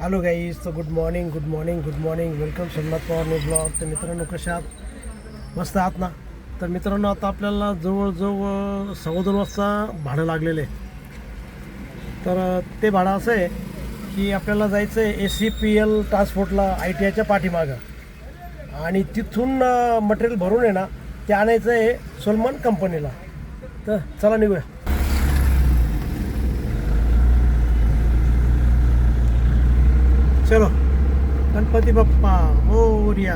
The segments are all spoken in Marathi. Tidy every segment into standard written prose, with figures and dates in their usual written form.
हॅलो गाईज, तर good morning welcome Somnath Pawar new blog. तर मित्रांनो, कशा आहात? मस्त आहात ना? तर मित्रांनो, आता आपल्याला जवळजवळ 2:15 वाजता भाडं लागलेलं आहे. तर ते भाडं असं आहे की आपल्याला जायचं आहे ACPL ट्रान्सपोर्टला, ITIच्या पाठीमागं, आणि तिथून मटेरियल भरून आहे ना ते आणायचं आहे सोलमन कंपनीला. तर चला निघूया. चलो, गणपती बाप्पा मोरया.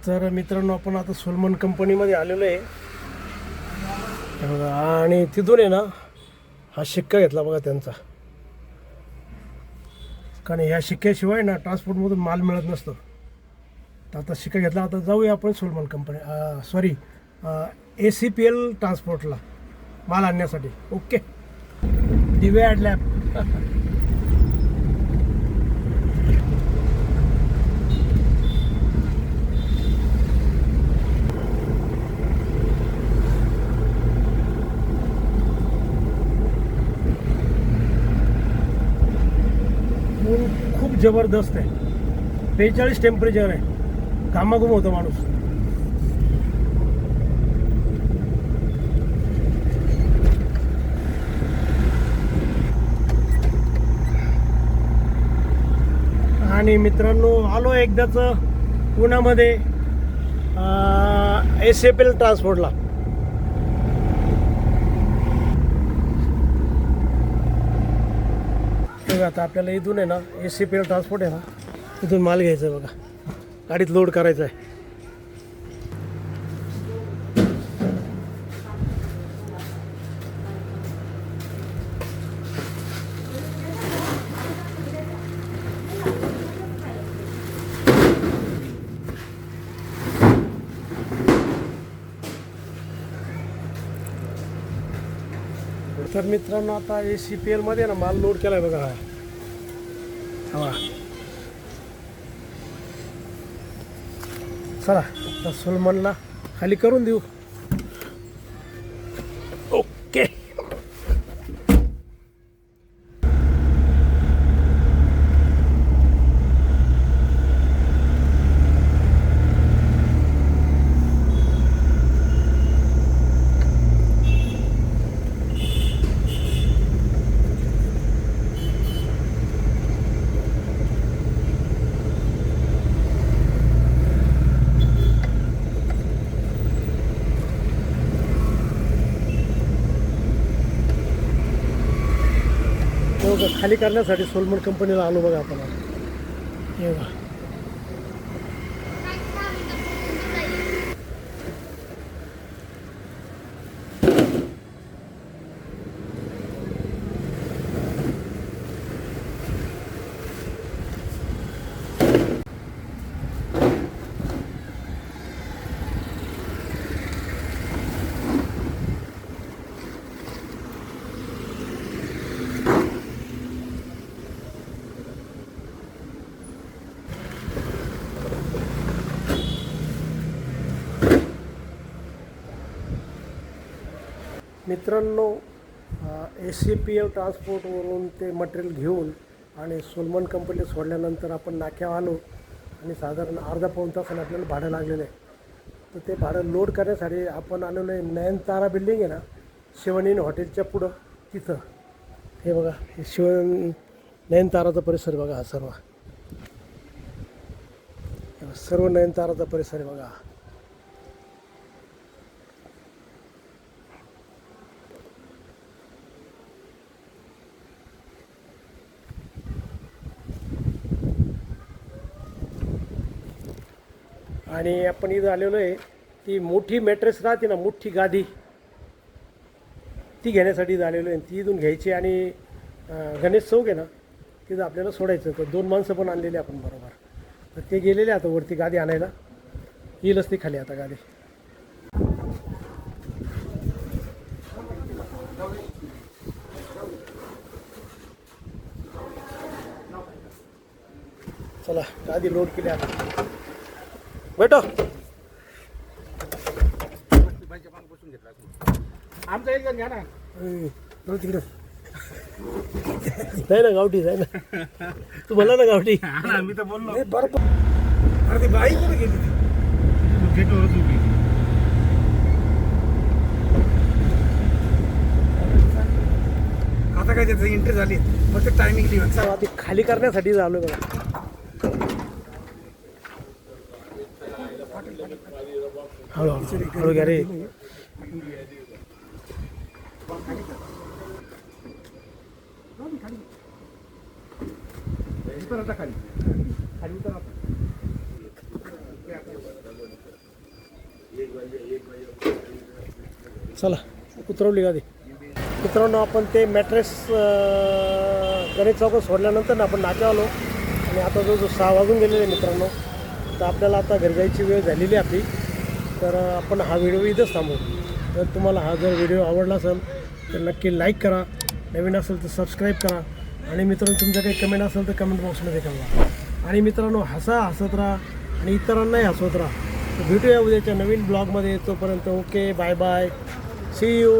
तर मित्रांनो, आपण आता सोलमन कंपनीमध्ये आलेलो आहे. हे बघा, आणि तिथून आहे ना हा शिक्का घेतला बघा त्यांचा, कारण ह्या शिक्क्याशिवाय ना ट्रान्सपोर्टमधून माल मिळत नसतो. तर आता शिक्का घेतला. आता जाऊया आपण सोलमन कंपनी ACPL ट्रान्सपोर्टला माल आणण्यासाठी. Okay, divide lab. ऊन खूप जबरदस्त आहे, 42 टेम्परेचर आहे, घामाघूम होतं माणूस. आणि मित्रांनो, आलो एकदाच पुण्यामध्ये ACPL ट्रान्सपोर्टला. बघा, आता आपल्याला इथून आहे ना ACPL ट्रान्सपोर्ट आहे ना, इथून माल घ्यायचा आहे बघा, गाडीत लोड करायचा आहे. तर मित्रांनो, आता ACPL मध्ये ना माल लोड केलाय बघा. हा, चला आता सोलमनला खाली करून देऊ. ओके. खाली करण्यासाठी सोलमन कंपनीला आलो बघा आपण. हे बघा, मित्रांनो, ACPL ट्रान्सपोर्टवरून ते मटेरियल घेऊन आणि सोलमन कंपनीला सोडल्यानंतर आपण नाक्यावर आलो, आणि साधारण अर्धा पाऊण तासाने आपल्याला भाडं लागलेलं आहे. तर ते भाडं लोड करण्यासाठी आपण आलेलो आहे नयनतारा बिल्डिंग आहे ना, शिवनीन हॉटेलच्या पुढं, तिथं. हे बघा, हे नयनताराचा परिसर बघा. हा सर्व नयनताराचा परिसर आहे बघा. आणि आपण इथं आलेलो आहे, ती मोठी मॅट्रेस राहते ना, मोठी गादी, ती घेण्यासाठी इथं आलेलो आहे. ती इथून घ्यायची आणि गणेश चौक आहे ना, तिथं आपल्याला सोडायचं. तर 2 माणसं पण आणलेली आपण बरोबर. तर ते गेलेले आता वरती गादी आणायला. येईलच ती खाली आता गादी. चला गादी लोड केली आता. बैठो. आमचा एक जण घ्या ना. तिकडं जाय ना गावठी जाय ना. तू बोला ना गावठी. मी तर बोललो. बरं अरे ती बाई कुठे गेली ती? गेटवरच उभी. आता काय त्याचं एंट्री झाली फक्त टायमिंग लिहा. ती खाली करण्यासाठी झालो बघा. हळू घ्या रे. चला उतरवली गादी. मित्रांनो आपण ते मॅट्रेस गणेश चौकात सोडल्यानंतर ना आपण नाक्यावर आलो आणि आता जो 6 वाजून गेलेले आहे मित्रांनो. तर आपल्याला आता घरी जायची वेळ झालेली आहे आपली. तर आपण हा व्हिडिओ इथंच थांबू. जर तुम्हाला हा जर व्हिडिओ आवडला असेल तर नक्की लाईक करा, नवीन असेल तर सबस्क्राईब करा आणि मित्रांनो तुमच्या काही कमेंट असेल तर कमेंट बॉक्समध्ये कळवा. आणि मित्रांनो हसत राहा आणि इतरांनाही हसवत राहा. तर भेटूया उद्याच्या नवीन ब्लॉगमध्ये. तोपर्यंत okay bye bye, see you.